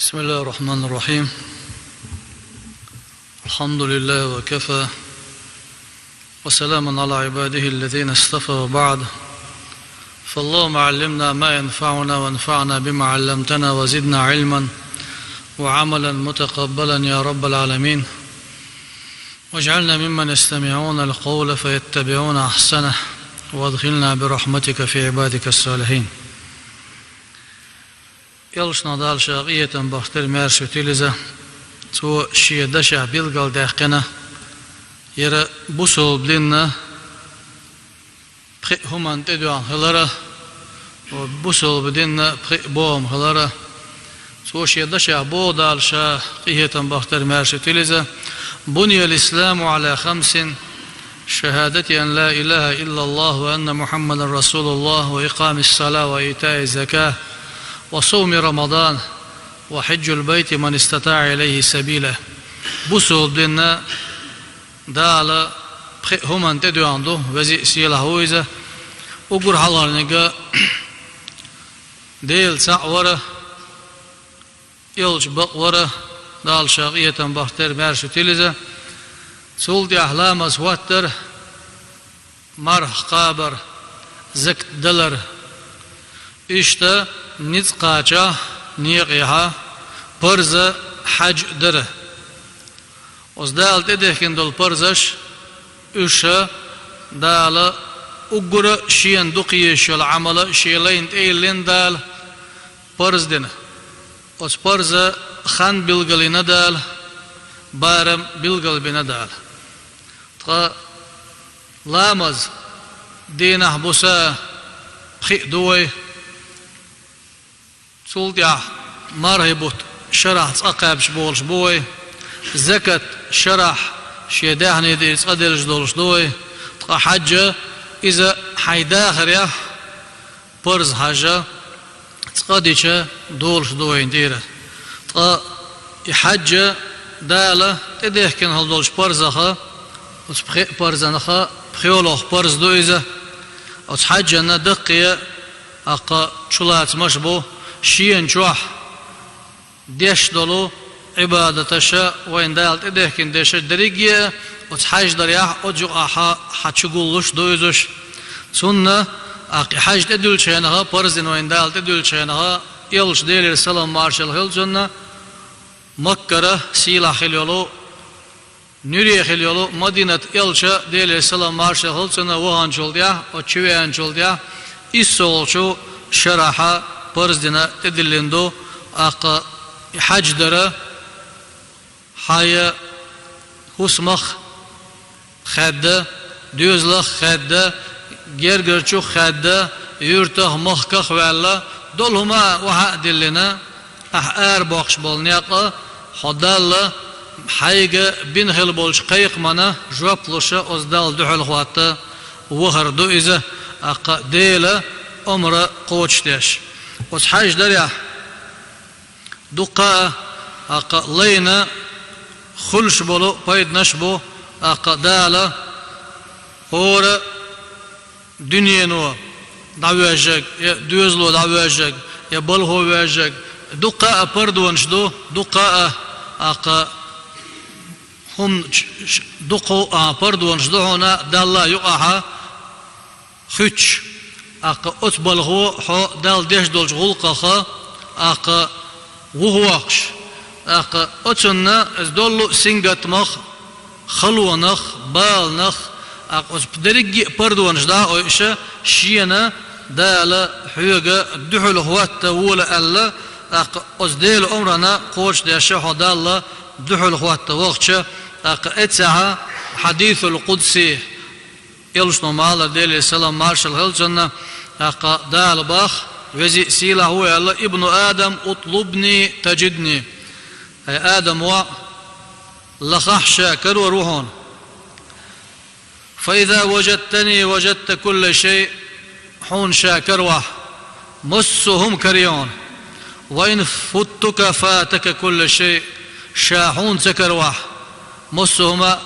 بسم الله الرحمن الرحيم. الحمد لله وكفى وسلام على عباده الذين اصطفى وبعد. فاللهم علمنا ما ينفعنا وانفعنا بما علمتنا وزدنا علما وعملا متقبلا يا رب العالمين، واجعلنا ممن يستمعون القول فيتبعون أحسنه وادخلنا برحمتك في عبادك الصالحين. Jelšna dalša ijetan bahter märšu tiliza to šie daša bilgal dähkena yere busol blinna pri human teduan hılara o busol blinna pri boom hılara to šie daša bo dalša ijetan bahter märšu tiliza buniyal islamu ala khamsin شهادة أن لا إله إلا الله وأن محمد رسول الله وإقام الصلاة وإيتاء الزكاة وصوم رمضان وحج البيت من استطاع إليه سبيلا. بسول دينا دالا هم أن تدعو عنده وزي سيلا هويزة وقر حلال نقا ديل سعورة يلج بقورة دال شاقية بختر مارشو تلزة سول دي أحلام أزواتر مرح قابر زكت دلر إشتا نتقاچا نيقيها برزة حج دره وزدال تدهكن دول برزش إشا دال أقر شين دقيش العمل شيلين تيلين دال برز دينه وز برزة خان بلغلين دال بارم بلغل بنا دال تقا لامز دينه بسا خي دوي سولديا مرهبوت شرح تقابش بولش بوي زكاة شرح شيداهني دي تصدلش دولش دوي تقا حجة إذا حيداخر يا برز حجة تقديش دولش دوي نديره تقا حجة دالة تديهكن هل دولش برزخة برزنخة بخيولوخ برز دويزة وتحجة ندقية أقا شلات مشبو شين جوح ديش دولو عبادتشا وين دالت إدهكين ديش دريجية وتحاج درياح أجو أحا حتشغلوش دويزوش سنة أقي حاج تدول شينها برزين وين دالت تدول شينها يلش ديلي السلام مارشال هيل جنة مكة سيلا خليولو نوري خليولو مدينة يلشا ديلي السلام مارشال هيل جنة وهان جولديا وچويان جولديا إسولشو شرحا برزدنا تدلندو أقا حج درا حيا حسمخ خدة دوزلخ خدة جرجرچو خدة يرته مخكخ ولا دولهما وها دلنا باخش بولنياقا خدال حيجة بنخل بولش قيق منا جوابلوشا أزدال دحل خواتا وهر دو إذا أقا ديلا أمر قوتشتاش وصحاج دريا دقاء أقا لينا خلش بولو بايد نشبو أقا دالا هورا دنيا نوا دعواجك يا دوزلو دعواجك يا بلغو واجك دقاء بردوانش دو دقاء أقا هم دقو بردوانش دو هنا دالا يقعها خيتش أقا أتبلغو حو دال ديش دولش غلقخا أقا وهوخش أقا أتسنة دولو سنغت مخ خلونخ بالنخ أقا بدريجي بردوانش دا أويشا شينا دالا حيوغا دحل هواتا وولا ألا أقا أزديل أمرنا قوش ديشا حو دالا دحل هواتا وقشا أقا إتساها حديث القدسي يلشنو مالا ديلي السلام مارشال هلجنة أقا دال باخ وزي سيلا هو الله ابن آدم اطلبني تجدني أي آدم لخح شاكر وروحون فإذا وجدتني وجدت كل شيء حون شاكر مسهم كريون وإن فتك فاتك كل شيء شاحون سكر مسهما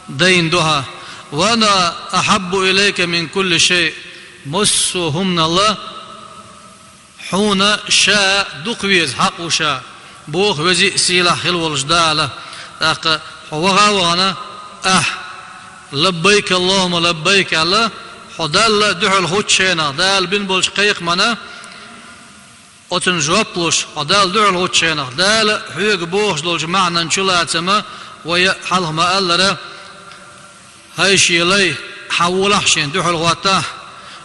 دين دها وأنا أحب إليك من كل شيء مسهم الله حون شاء دقويز حق شاء بوخ وزي سيلا خلو الجدالة أق حوغا وانا لبيك اللهم لبيك الله حدال دحل خوتشينا دال بن بولش قيق منا أتن جوابلوش حدال دحل خوتشينا دال حيق بوخ دولش معنا نشلاتما ويا حلهما ألرا هايشي لي حولحشين دحل غواتا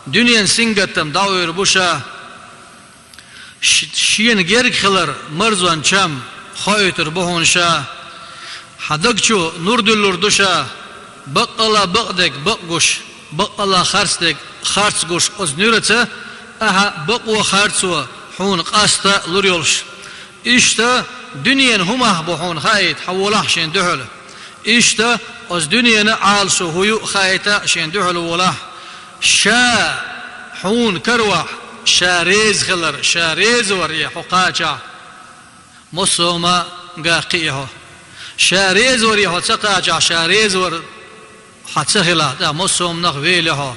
دنيا سنگتم داوير بوشا شين جيرك خلر مرزوان شام خايتر بهون شا حدقشو نوردلور دوشا بقلا بقدك بقوش بقلا خرسدك خرسقوش أزنيرته أها بقوة خرسوة حون قاستا لوريولش إشتا دنيا هما بهون خايت حولحشين دحل إشتا أز دنيا عالشو هيو خايتا شين دحل ولا شا حون كروح شاريز خلر شاريز وريا حقاجا مصوما قاقيه شاريز وريا حتقاجا شاريز ور حتسخلا دا مصوم نغويله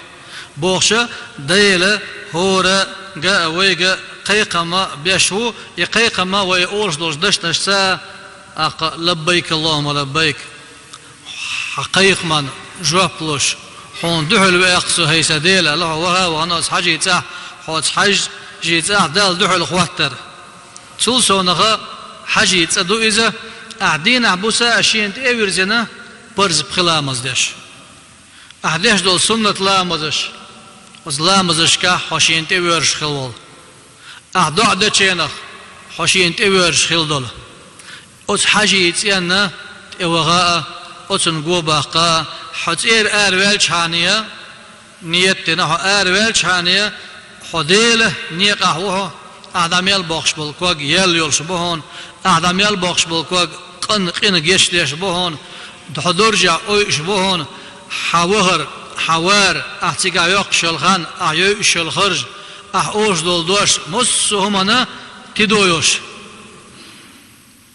بوخشا ديل هورا قا ويقا قيقما بيشو يقيقما ويقولش دوش دشتشتا لبيك اللهم لبيك حقيق من جوابلوش حون دحل ويقصو هيسا ديلا له وها وغناس حاجي تاح حوت حج جيتاح دال دحل خواتر تلسو نغا حاجي تدو إذا أعدين عبوسا أشين تأويرزنا برز بخلامز داش أحداش دول سنة لامزش وزلامزش كا حاشين تأويرش خلول أحدو عدا چينخ حاشين تأويرش خل دول أوت حاجي تيانا تأوغاء أوتن قوباقا حتير أروال شانية نيتنا أروال شانية خديله نيقه هو أعداميال بخش بالكوج يل يلش بهون أعداميال بخش بالكوج قن جيش ليش بهون تحضرجع أيش بهون حوار أحتيجا يقشل خان أعيش الخرج أحوش دول دوش مصهمنا تدويش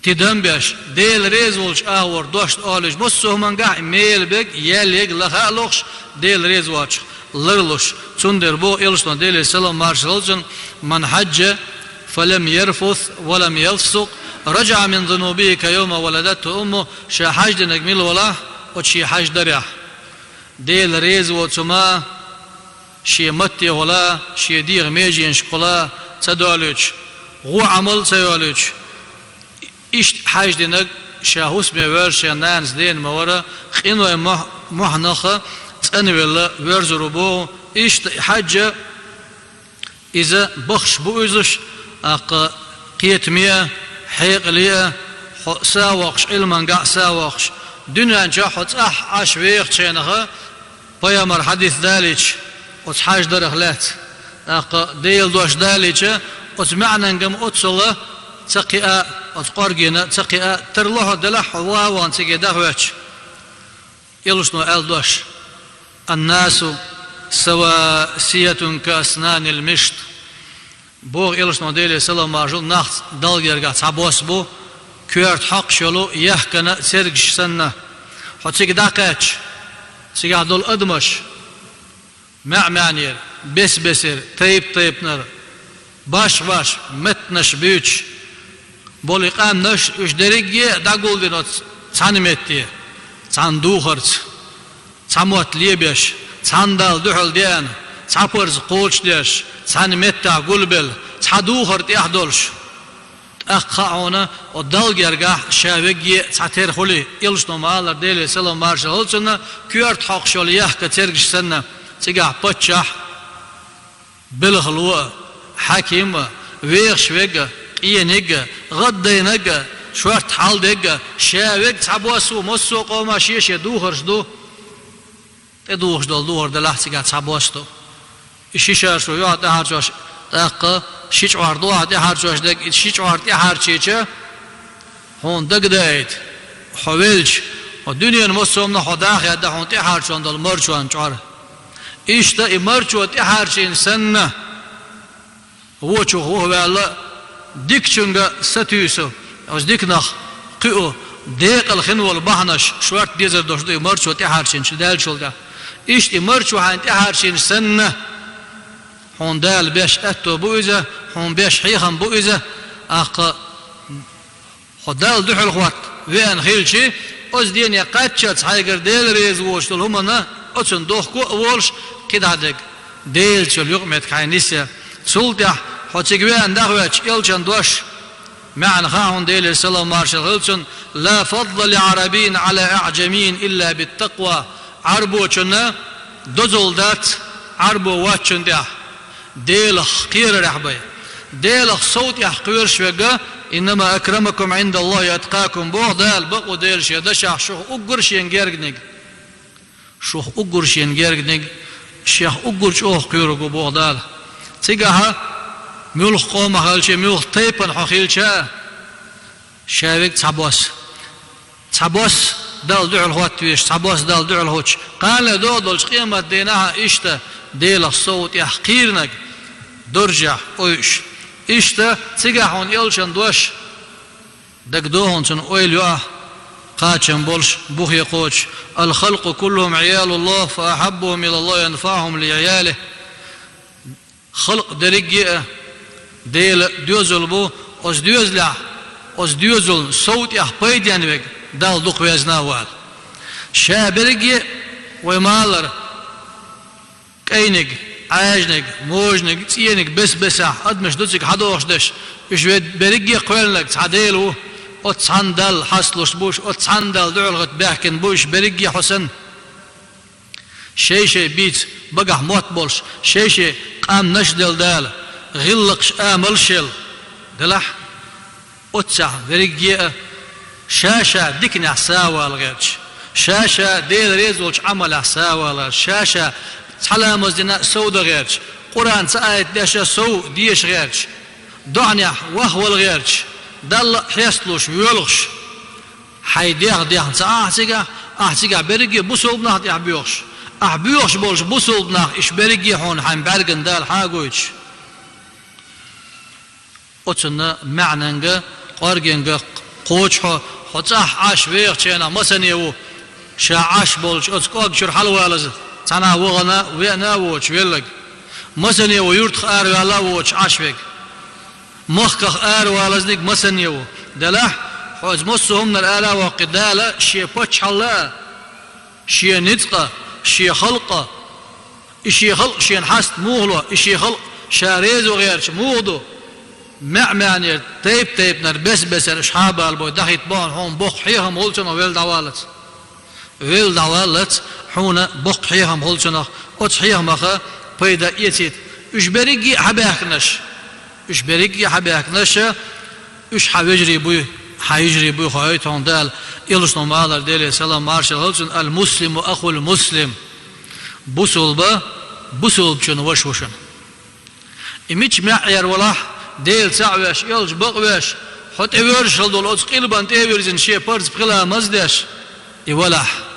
تدمبش ديل ريزولش أور دوش أولش مصهمن قاع ميل بق يليق لخالوش ديل ريزواتش لرلوش تندر بو إلشنا ديل سلام مارشلزن من حج فلم يرفث ولم يفسق رجع من ذنوبه كيوم ولدته أمه شا حج نجميل ولا وشي حج دريح ديل ريز وتما شي متي ولا شي ديغ ميجين شقلا تدولش غو عمل تيولش إيش حج دينك شاهوس ميور شا نانس دين مورا خينو محنخة تنويل ورزرو بو إيش حج إذا بخش بو إزش قيتمية حيق ليه ساوقش علمان قاع ساوقش دنيا جاحت عشويق تشينها بيامر حديث داليش وتحاج درخلات ديل دوش داليش وتمعنا نقم أتصل تقيا وتقرقنا تقيا ترلوه دلح واوان تقي دهوش يلوشنو آل دوش الناس سواسية كأسنان المشط بوغ يلوشنو ديلي سلام مارجل نخت دلغيرغا تعبوس بو كيرت حق شلو يحكنا سرقش سنة حتيك داقاتش سيقع دول أدمش معنير بسر طيب نر باش متنش بيوش بولي قام نش وش دريجي داقول دينوت تانمتي تاندوخرت تاموت ليبيش تاندال دحل ديان تابرز قولش ديش تانمتا قلبل تادوخرت يحدولش أخاونا ودلجرجا شاوجي تعتير خلي يلشنو مالر ديلي سلام مارشالتنا كيرت حق شولياه كترجش سنة تجاه بتشح بالخلوة حكيم ويخش وجا إينجا غدينجا شورت حال دجا شاوج تعبوسو مسو قوما شيش دوخرش دو تدوخش دور دلاه تجاه تعبوسو إشيشار شو يعطي هارجوش تاق شيش واردو عطي هارجوش دك شيش واردي هارشيشة هون دك دايت حوالش والدنيا المسلمنا خداخ يده هون تي هارشون دل مرشون شعر إيش تا مرشوا تي هارشين سنة ووشو هو والله ديك شنجا ستيسو أوز ديك نخ قيو ديق الخنو البحنش شوارت ديزر دوش دي مرشوا تي هارشين شدال شلدا إيش تي مرشوا هان تي هارشين سنة هون دال بيش أتو بوئزة هون بيش حيخم بوئزة أق خدال دحل خوات وين خيلشي أز دين يقاتشت هايجر ديل ريز ووش هما أتشن دوخ وولش قدادك ديل شل يقمت كاينيسيا سلطة حتشجوان دخوش يلشن دوش معنى خاهن ديل السلام مارشال هلشن لا فضل لعربين على أعجمين إلا بالتقوى عربو شنا دزول دات عربو واتشن ده ديل خير رحبي ديل صوت يحقير شوقة إنما أكرمكم عند الله أتقاكم بوه دال بقو ديل شي دشح شوخ أقرش ينجرجنج شوخ أقرش ينجرجنج شيخ أقرش أوه قيرقو بوه دال تيجاها ملخ قوم خالشي ملخ طيبن حخيلشا شاوك تعبوس دال دعو الهوات ويش تعبوس دال دعو الهوش قال دودلش قيمة ديناها إشتا ديل الصوت يحقيرنك درجة أويش إشتا تيجاهون يلشن دوش دقدوهن شن أويلوا قاتشن بولش بوخ يقوش الخلق كلهم عيال الله فأحبهم إلى الله ينفعهم لعياله خلق درجة ديل ديوزل بو أز ديوزلع أز ديوزل صوت يحبيد يعني بك دال دوق ويزناوال شابرجة ومالر كينك عاجنك موجنك تينك بس أدمش دوتك حدوش دش إيش برجع قولك تعديلو أتصندل حصلش بوش أتصندل دعوة بحكن بوش برجع حسن شيء بيت بقى موت بولش شيء قام نشدل دال غلقش آمل شل دلح أتسع برجع شاشة دكنا ساوى الغيرش شاشة ديل ريزولش عمل ساوى شاشة سلام الزنا سود غيرش قرآن سآيت داشا سو ديش غيرش دعنيا وهو الغيرش دل حيسلوش ويلغش حيديغ ديغ أحسيقا برقي بوسول بناخ أحبيوش بولش بوسول بناخ إش برقي هون حين برقن دال حاقويش أتنا معنى قرقن قوش حتاح عاش ويغ چينا مسنيو شا عاش بولش أتقاق شر حلوة لزد تنا وغنا وينا ووش ويلك مسني ويرتخ آر ولا ووش عشفك مخخ آر والزنك مسني دلح حوز مصهم من الآلة وقدالة شي بوش حلا شي نتقة شي خلقة شي خلق شي نحست موغلو شي خلق شاريز وغيرش موغدو معني تيب نر بس الاشحاب البو دخيت بون هون بوخ حيهم هولشن ويل دعوالت حونا بق حيهم هولشنخ أتحيهم أخا بيدا يتيت إش بريجي حبيهكنش إش حيجري بوي خايتون دال إلشنو مالر ديلي سلام مارشال هولشن المسلم أخو المسلم بوصل بشن وشن إميش معير ولا ديل سعوش يلج بقوش حط إيورش هالدول أتقيل بانت إيورزن شيء بارز بخلا مزدش إيولاح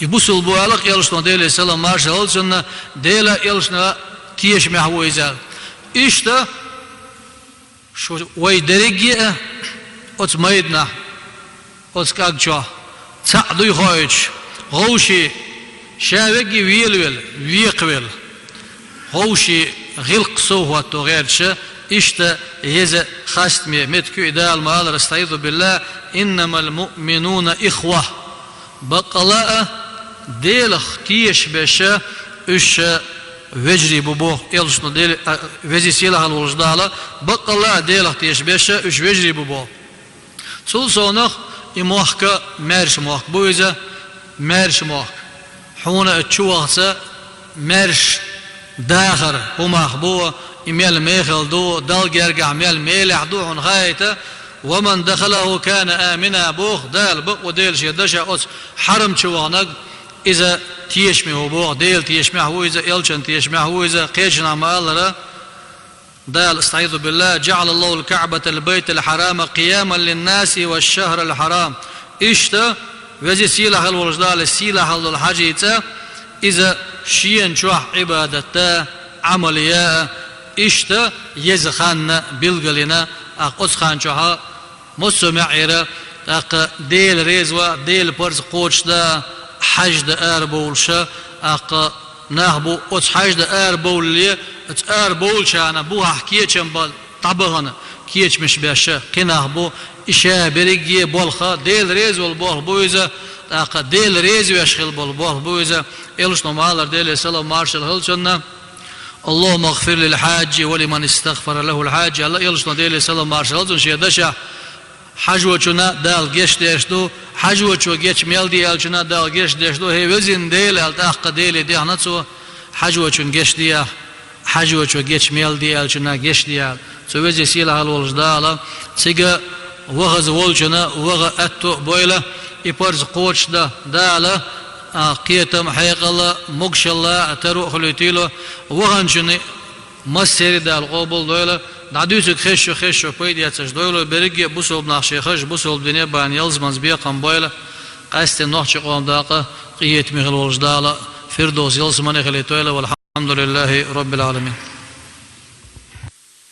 يبوسل بوالق يلشنا ديلا سلام مارشا هولشنا ديلا يلشنا تيش محويزال إشتا شو وي درجة أت ميدنا أت كاجوا تعدي خايج غوشي شاوجي ويقبل غوشي غلق سوه تغيرش إشتا يز خاستمي متكو إدال ما استعيذ بالله إنما المؤمنون إخوة بقلاء ديلخ تيش بشا إش وجري ببوخ إلشنا ديل وزي سيلها الوجدالة بقلاء ديلخ تيش بشا إش وجري ببوخ تول صونخ إموخك مارش موخ بويزة مارش موخ حونا اتشوخسا مارش داخر هماخ بوا إميال ميخل دو دال جرقع ميال ميلح دو عن غايته ومن دخله كان آمنا بوخ دال بق وديل شيدشا أس حرم شوانق إذا تيشمي هو بوخ ديل تيشمي هو إذا إلشن تيشمي هو إذا قيشنا ما الله دال استعيذ بالله جعل الله الكعبة البيت الحرام قياما للناس والشهر الحرام إشتا وزي سيلة الورجدال السيلة الحاجيتا إذا شين شوح عبادتا عمليا إشتا يزخان بلغلنا أقص خان شوها مسمعيرا أق ديل ريزوا ديل برز قوش دا حج دا أربولشا أق نهبو أتس حج دا أربول لي أتس أربولشا أنا بوها حكيه چنبال طبغنا geçmiş beşe qinah bu işe berigi bolha del rez ol bol bu ize taqa del rez yaşıl bol bu ize eliş nomalar del selam marshal hılçanna اللهم اغفر للحاج ولمن استغفر له الحاج الله يلش نديل سلام مارشال شيء دشا حج وچنا دال گشت دشتو حج وچو گچ مل دی الچنا دال گشت دشتو هي وزن ديل التاق ديل دي هنتو حج وچن گشت دي حج وچو گچ مل دي الچنا گشت دي سو وزي سيلا هل ولش دالا سيغا وغز ولچنا وغ اتو بويلا يپرز قوچ دا دالا قيتم حيق الله مقش الله تروح خليتيلو وغنشني مسيري دال قبول دويلة نعديوسك خشو بيدي اتش دويلو بريجي بوسول بناخشي خش بوسول دنيا بان يلزمز بيقام بويلة قاستي نوحشي قوم داقة قيت مغل ولجدالة فردوس يلزمني خليتويلة والحمد لله رب العالمين